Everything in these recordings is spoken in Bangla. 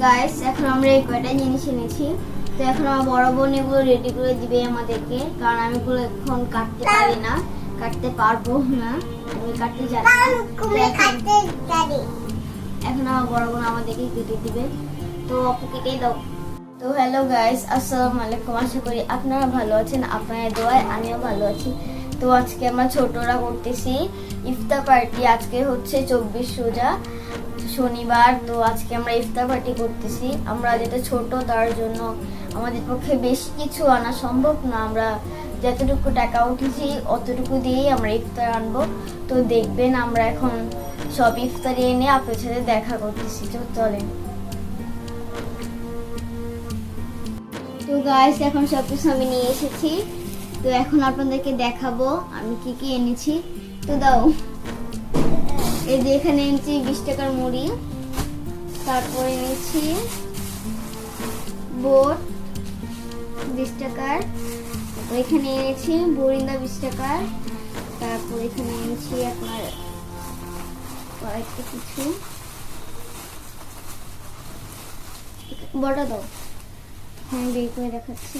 গাইস এখন আমরা এই কয়টা জিনিস এনেছি। তো এখন আমার বড় বোন এগুলো রেডি করে দিবে আমাদেরকে, কারণ আমি এগুলো এখন কাটতে পারি না, কাটতে পারবো না, আমি কাটতে জানি না। এখন আমার বড় বোন আমাদেরকে কেটে দিবে। তো আপু কেটে দাও। তো হ্যালো গাইস, আসসালামু আলাইকুম। আশা করি আপনারা ভালো আছেন, আপনাদের দোয়ায় আমিও ভালো আছি। তো আজকে আমরা ছোটরা করতেছি ইফতার পার্টি। আজকে হচ্ছে 24 রোজা, শনিবার। তো আজকে আমরা ইফতার পার্টি করতেছি। আমরা যেটা ছোট তার জন্য আমাদের পক্ষে বেশি কিছু আনা সম্ভব না। আমরা যতটুকু টাকা উঠেছি অতটুকু দিয়েই আমরা ইফতার আনবো। তো দেখবেন আমরা এখন সব ইফতারি এনে আপনার সাথে দেখা করতেছি। তো চলেন। তো গাইস এখন সবকিছু আমি নিয়ে এসেছি। তো এখন আপনাদেরকে দেখাবো আমি কি কি এনেছি। তো দাও, এই যে এখানে এনেছি 20 টাকার মুড়ি, তারপর এনেছি বোট 20 টাকার, এখানে এনেছি বরিন্দা 20 টাকার, তারপর এখানে এনেছি আপনার কয়েকটা কিছু। বড়টা দাও, হ্যাঁ বের করে দেখাচ্ছি,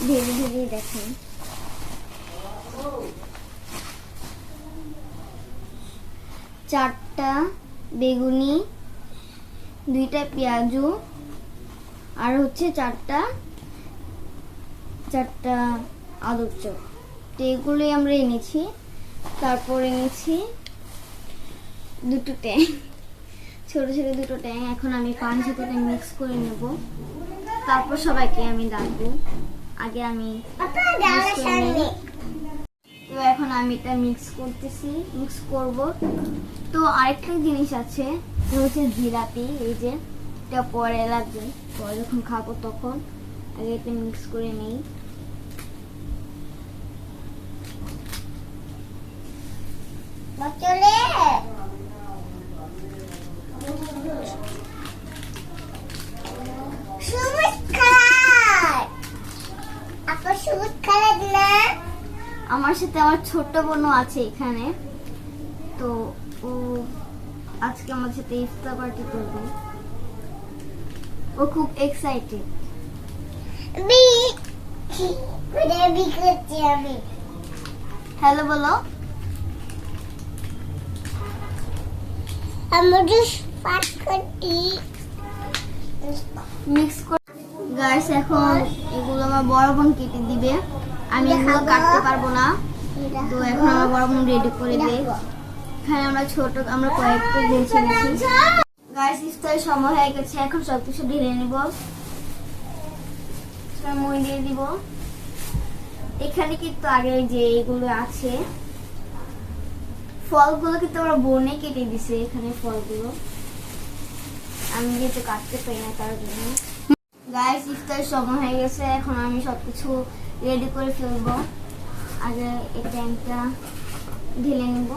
ধীরে ধীরে দেখেন। চারটা বেগুনি, 2টা পেঁয়াজু, আর হচ্ছে চারটা আলুর চপ। তো এগুলোই আমরা এনেছি। তারপর এনেছি 2টো ট্যাং, ছোট ছোট 2টো ট্যাং। এখন আমি পানির সাথে মিক্স করে নেব, তারপর সবাইকে আমি ডাকবো। আগে আমি তো এখন আমি এটা মিক্স করব। তো আরেকটা জিনিস আছে, হচ্ছে জিলাপি। এই যে এটা পরে লাগবে, পরে যখন খাবো তখন। আগে এটা মিক্স করে নেই। আমার সাথে আমার ছোট বোনও আছে এখানে। তো ও আজকে আমার সাথে ইফতার পার্টি করবে, ও খুব এক্সাইটেড। হ্যালো বলো। মিক্স করে গাইস এখন এগুলো আমার বড় বোন কেটে দিবে, আমি এগুলো কাটতে পারবো না। তো এখন আমার বড় বোন রেডি করে দেয়। এখানে আমরা কয়েকটা জিনিস এনেছি। গাইস ইফতারের সময় হয়ে গেছে, এখন সবকিছু ঢেলে নিব। মই দিয়ে দিব। এখানে কিন্তু আগে যে এগুলো আছে ফলগুলো কিন্তু আমরা বোনে কেটে দিছে। এখানে ফলগুলো আমি যেহেতু কাটতে পারি না তার জন্য। গাইস ইফতারের সময় হয়ে গেছে, এখন আমি সবকিছু রেডি করে ফেলবো। আগে এই ট্যাংকটা ঢেলে নেব।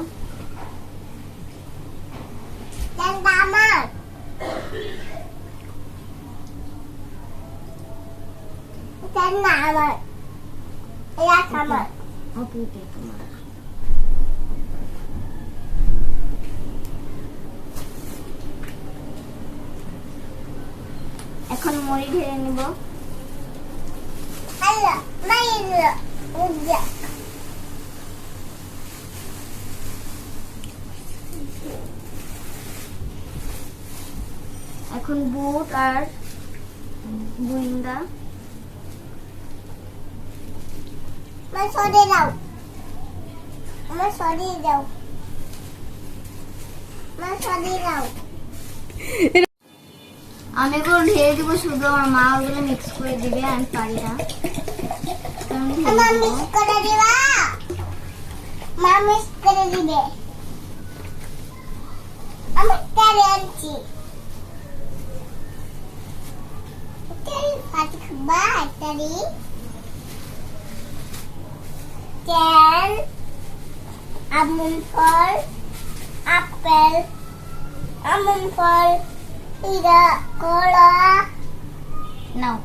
এখন মুড়ি ঢেলে নিব। এখন বুট আর বুইন্দা আমি এগুলো ঢেলে দিব, শুধু আমার মা ওগুলো মিক্স করে দিবে, আমি পারি না। আমন ফল, আপেল, আমন ফল, ইরা কলা নাও।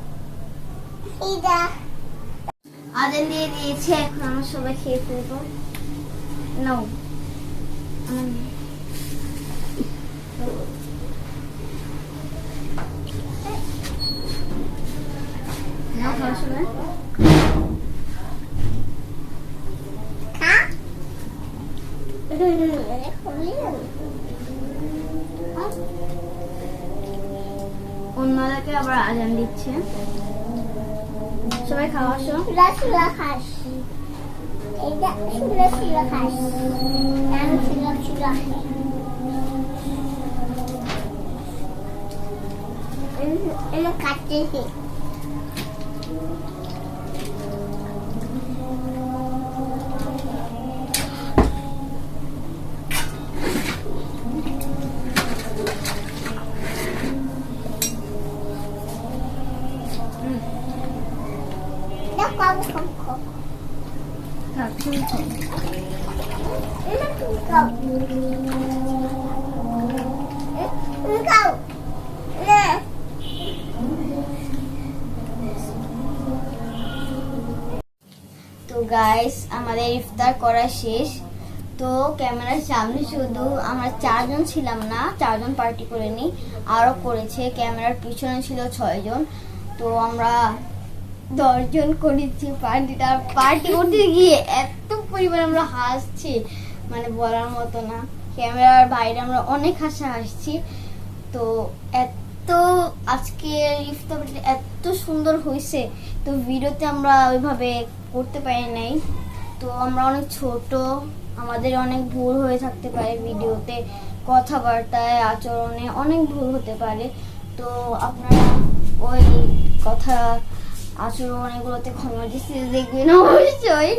ইরা আদান দিয়ে দিয়েছে, এখন আমরা সবাই খেয়ে ফেলবো। নাও সন্ধ্যাবেলাকে আবার আজান দিচ্ছে। সবাই খাওয়া আসো। সুলা সুলা খাস। এটা সুলা সুলা খাস। আমি সুলা সুলা খাই। এটা কাটতেছি। এটা কম কম কম। থাক, তুমি খাও। এটা তুমি খাও। তুমি খাও। না। তো গাইস আমাদের ইফতার করা শেষ। তো ক্যামেরার সামনে শুধু আমরা 4 জন ছিলাম না, 4 জন পার্টি করেনি, আরো করেছে। ক্যামেরার পিছনে ছিল 6 জন। তো আমরা 10 জন করেছি পার্টিটা। পার্টি করতে গিয়ে এত পরিমাণ আমরা হাসছি, মানে বলার মতো না। ক্যামেরার বাইরে আমরা অনেক হাসছি। তো এত আজকে ইফতারটা এত সুন্দর হয়েছে। তো ভিডিওতে আমরা ওইভাবে করতে পারি নাই। তো আমরা অনেক ছোট, আমাদের অনেক ভুল হয়ে থাকতে পারে ভিডিওতে, কথাবার্তায়, আচরণে অনেক ভুল হতে পারে। তো আপনারা ওই কথা, আচরণ এগুলোতে ক্ষমা দৃষ্টিতে দেখবেন অবশ্যই।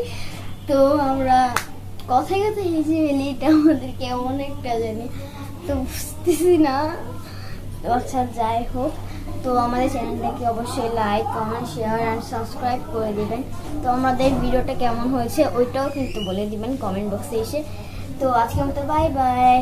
তো আমরা কথায় কথায় হেসে ফেলি, এটা আমাদের কেমন একটা জানি, তো বুঝতেছি না। তো আচ্ছা, যাই হোক, তো আমাদের চ্যানেলটাকে অবশ্যই like, comment, share and subscribe করে দিবেন। তো আমাদের ভিডিওটা কেমন হয়েছে ওইটাও কিন্তু বলে দিবেন কমেন্ট বক্সে এসে। তো আজকের মতো বাই বাই।